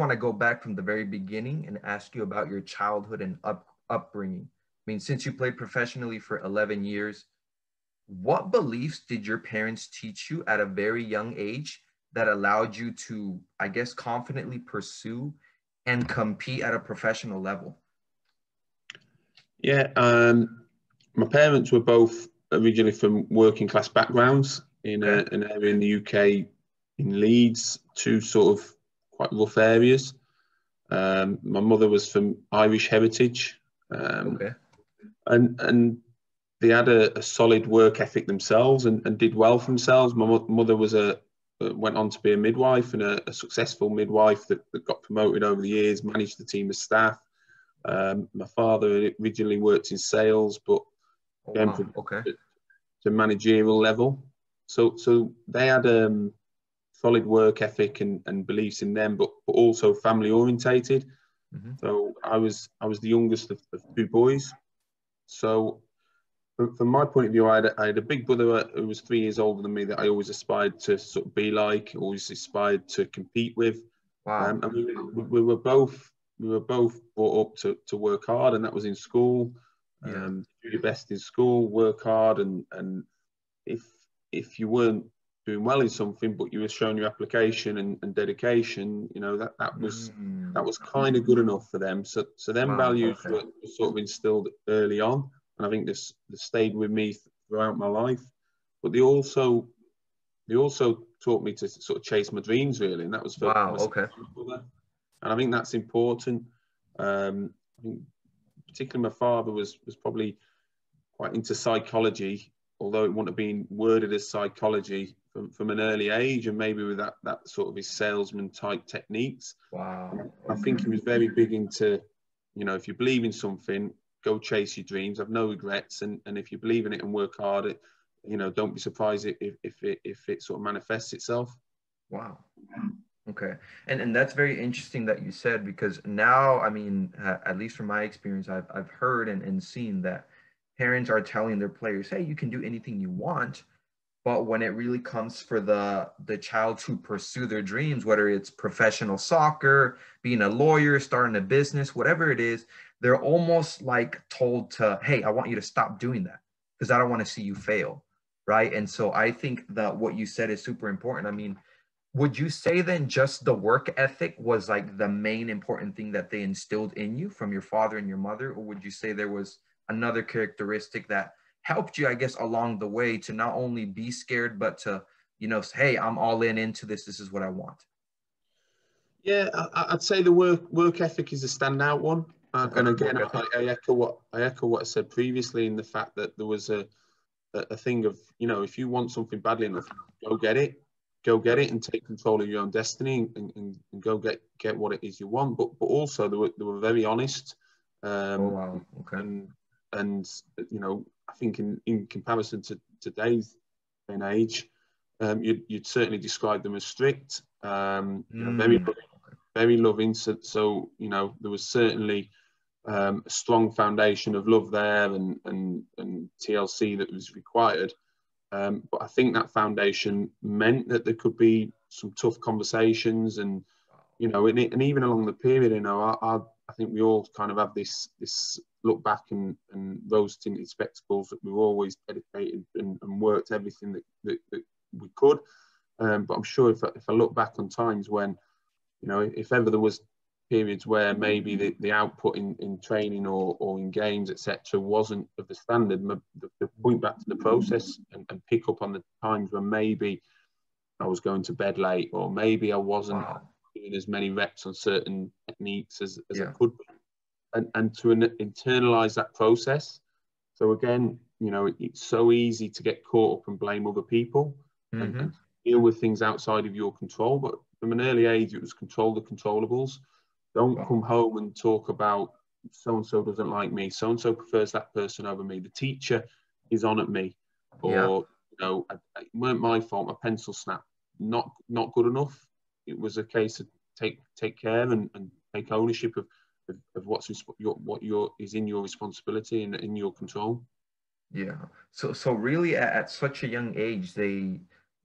want to go back from the very beginning and ask you about your childhood and upbringing. I mean, since you played professionally for 11 years, what beliefs did your parents teach you at a very young age that allowed you to, I guess, confidently pursue and compete at a professional level? Yeah, my parents were both originally from working class backgrounds in Okay. an area in the UK, in Leeds, two sort of quite rough areas. My mother was from Irish heritage, Okay. and they had a solid work ethic themselves and did well for themselves. My mother was went on to be a midwife and a successful midwife that got promoted over the years, managed the team of staff. My father originally worked in sales, but Oh, came wow. Okay. to managerial level. So they had solid work ethic and beliefs in them, but also family orientated. Mm-hmm. So I was the youngest of two boys. So from my point of view, I had a big brother who was 3 years older than me that I always aspired to sort of be like, always aspired to compete with. Wow. And we were both brought up to work hard, and that was in school. Yeah. Do your best in school, work hard, and if you weren't doing well in something, but you were showing your application and dedication, you know that was Mm. kind of good enough for them. So them Wow. values Okay. were sort of instilled early on, and I think this stayed with me throughout my life. But they also taught me to sort of chase my dreams, really, and that was for Wow. myself Okay. and my brother. And I think that's important. I think particularly my father was probably quite into psychology, although it wouldn't have been worded as psychology from an early age, and maybe with that sort of his salesman type techniques. Wow. I think he was very big into, you know, if you believe in something, go chase your dreams, have no regrets, and if you believe in it and work hard, you know, don't be surprised if it sort of manifests itself. Wow. Okay. And that's very interesting that you said, because now, I mean, at least from my experience, I've heard and seen that parents are telling their players, hey, you can do anything you want. But when it really comes for the child to pursue their dreams, whether it's professional soccer, being a lawyer, starting a business, whatever it is, they're almost like told to, hey, I want you to stop doing that because I don't want to see you fail. Right. And so I think that what you said is super important. I mean, would you say then just the work ethic was like the main important thing that they instilled in you from your father and your mother? Or would you say there was another characteristic that helped you, I guess, along the way to not only be scared, but to, you know, say, hey, I'm all in into this. This is what I want. Yeah, I'd say the work ethic is a standout one. Okay. And again, Okay. I echo what I said previously in the fact that there was a thing of, you know, if you want something badly enough, go get it, Yep. and take control of your own destiny and go get what it is you want. But also they were very honest, Oh, um, wow. Okay. and and you know, I think in comparison to today's day and age, you'd certainly describe them as strict. You know, Mm. very loving. So you know, there was certainly a strong foundation of love there and TLC that was required. But I think that foundation meant that there could be some tough conversations, and you know, and even along the period, you know, I think we all kind of have this look back and rose tinted spectacles that we've always dedicated and worked everything that we could. But I'm sure if I look back on times when, you know, if ever there was periods where maybe the output in training or in games, etc., wasn't of the standard, the point back to the process and pick up on the times when maybe I was going to bed late, or maybe I wasn't Wow. doing as many reps on certain techniques as I Yeah. could, and to internalize that process. So again, you know, it's so easy to get caught up and blame other people Mm-hmm. and deal with things outside of your control. But from an early age, it was control the controllables. Don't Wow. come home and talk about so and so doesn't like me, so and so prefers that person over me, the teacher is on at me, Yeah. or you know, it weren't my fault, my pencil snapped. Not good enough. It was a case of take care and take ownership of what your is in your responsibility and in your control. Yeah. So really at such a young age,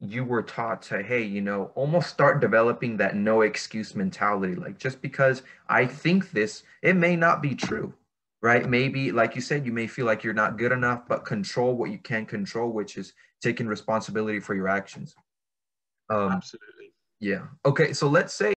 you were taught to, hey, you know, almost start developing that no excuse mentality. Like, just because I think this, it may not be true, right? Maybe, like you said, you may feel like you're not good enough, but control what you can control, which is taking responsibility for your actions. Um, Absolutely. yeah. Okay. So let's say